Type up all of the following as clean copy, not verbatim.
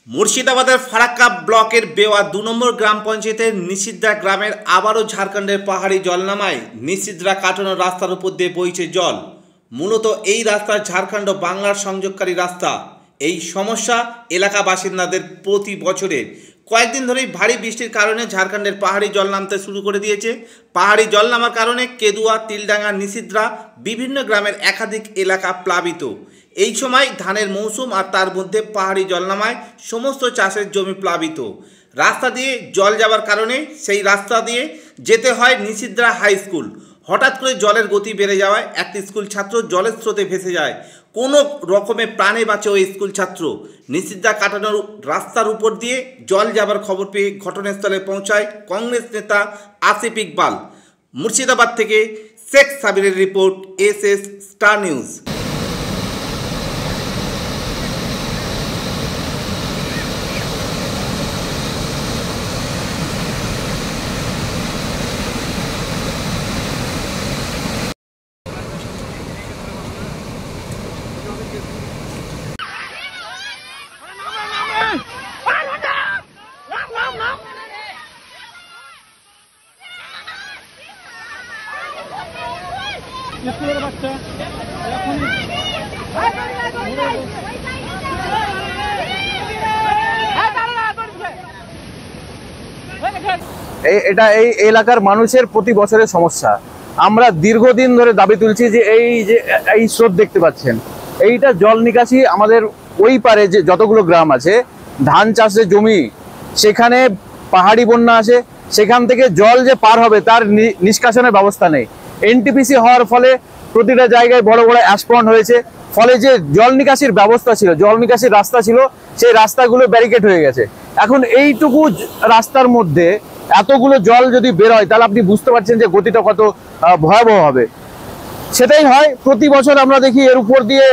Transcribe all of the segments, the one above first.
মুর্শিদাবাদের ফারাক্কা ব্লকের বেওয়া ২ নম্বর গ্রাম পঞ্চায়েতের নিষিদ্ধা গ্রামের আবারও ঝাড়খণ্ডের পাহাড়ি জল নামায় নিষিদ্ধা কাটানো রাস্তার উপর দিয়ে বইছে জল। মূলত এই রাস্তা ঝাড়খণ্ড বাংলার সংযোগকারী রাস্তা। এই সমস্যা এলাকা বাসিন্দাদের প্রতি বছরের। কয়েকদিন ধরেই ভারী বৃষ্টির কারণে ঝাড়খণ্ডের পাহাড়ি জল নামতে শুরু করে দিয়েছে। পাহাড়ি জল নামার কারণে কেদুয়া, তিলডাঙ্গা, নিষিদ্ধা বিভিন্ন গ্রামের একাধিক এলাকা প্লাবিত। এই সময় ধানের মৌসুম আর তার মধ্যে পাহাড়ি জল নামায় সমস্ত চাষের জমি প্লাবিত। রাস্তা দিয়ে জল যাওয়ার কারণে সেই রাস্তা দিয়ে যেতে হয় নিষিদ্ধা হাই স্কুল। হঠাৎ করে জলের গতি বেড়ে যাওয়ায় একটি স্কুল ছাত্র জলের স্রোতে ভেসে যায়। কোনো রকমে প্রাণে বাঁচে ওই স্কুল ছাত্র। নিষিদ্ধা কাটানোর রাস্তার উপর দিয়ে জল যাবার খবর পেয়ে ঘটনাস্থলে পৌঁছায় কংগ্রেস নেতা আসিফ ইকবাল। মুর্শিদাবাদ থেকে শেখ সাবিরের রিপোর্ট, এসএস স্টার নিউজ। স্কুলের বাচ্চা এটা এই এলাকার মানুষের প্রতি বছরের সমস্যা। আমরা দীর্ঘদিন ধরে দাবি তুলছি যে এই স্রোত দেখতে পাচ্ছেন, এইটা জল নিকাশি আমাদের ওই পারে যে যতগুলো গ্রাম আছে ধান চাষের জমি, সেখানে পাহাড়ি বন্যা আসে, সেখান থেকে জল যে পার হবে তার নিষ্কাশনের ব্যবস্থা নেই। এনটিপিসি হওয়ার ফলে প্রতিটা জায়গায় বড় বড় অ্যাসপন্ড হয়েছে, ফলে যে জল নিকাশির ব্যবস্থা ছিল, জল নিকাশির রাস্তা ছিল, সেই রাস্তাগুলো ব্যারিকেড হয়ে গেছে। এখন এইটুকু রাস্তার মধ্যে এতগুলো জল যদি বের হয় তাহলে আপনি বুঝতে পারছেন যে গতিটা কত ভয়াবহ হবে। সেটাই হয় প্রতি বছর, আমরা দেখি এর উপর দিয়ে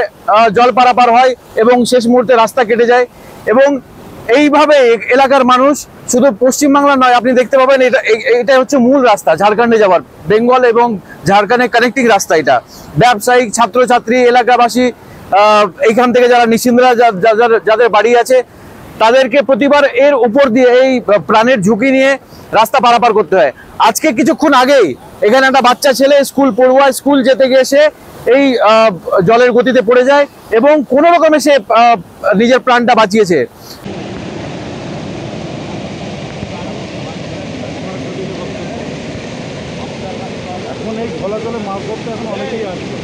জল পারাপার হয় এবং শেষ মুহূর্তে রাস্তা কেটে যায়। এবং এইভাবে এলাকার মানুষ, শুধু পশ্চিমবাংলা নয়, আপনি দেখতে পাবেন এটা হচ্ছে মূল রাস্তা ঝাড়খণ্ডে যাওয়ার, বেঙ্গল এবং ঝাড়খণ্ডের কানেক্টিং রাস্তা। এটা ব্যবসায়িক, ছাত্রছাত্রী, এলাকাবাসী, এইখান থেকে যারা নিশ্চিন্দরা যাদের বাড়ি আছে তাদেরকে প্রতিবার এর উপর দিয়ে এই প্রাণের ঝুঁকি নিয়ে রাস্তা পারাপার করতে হয়। আজকে কিছুক্ষণ আগেই এখানে একটা বাচ্চা ছেলে স্কুল পড়ুয়া, স্কুল যেতে গিয়ে সে এই জলের গতিতে পড়ে যায় এবং কোনো রকমে সে নিজের প্রাণটা বাঁচিয়েছে। এখন এই ঘোলা জলে মাছ ধরতে এখন অনেকেই আসবে।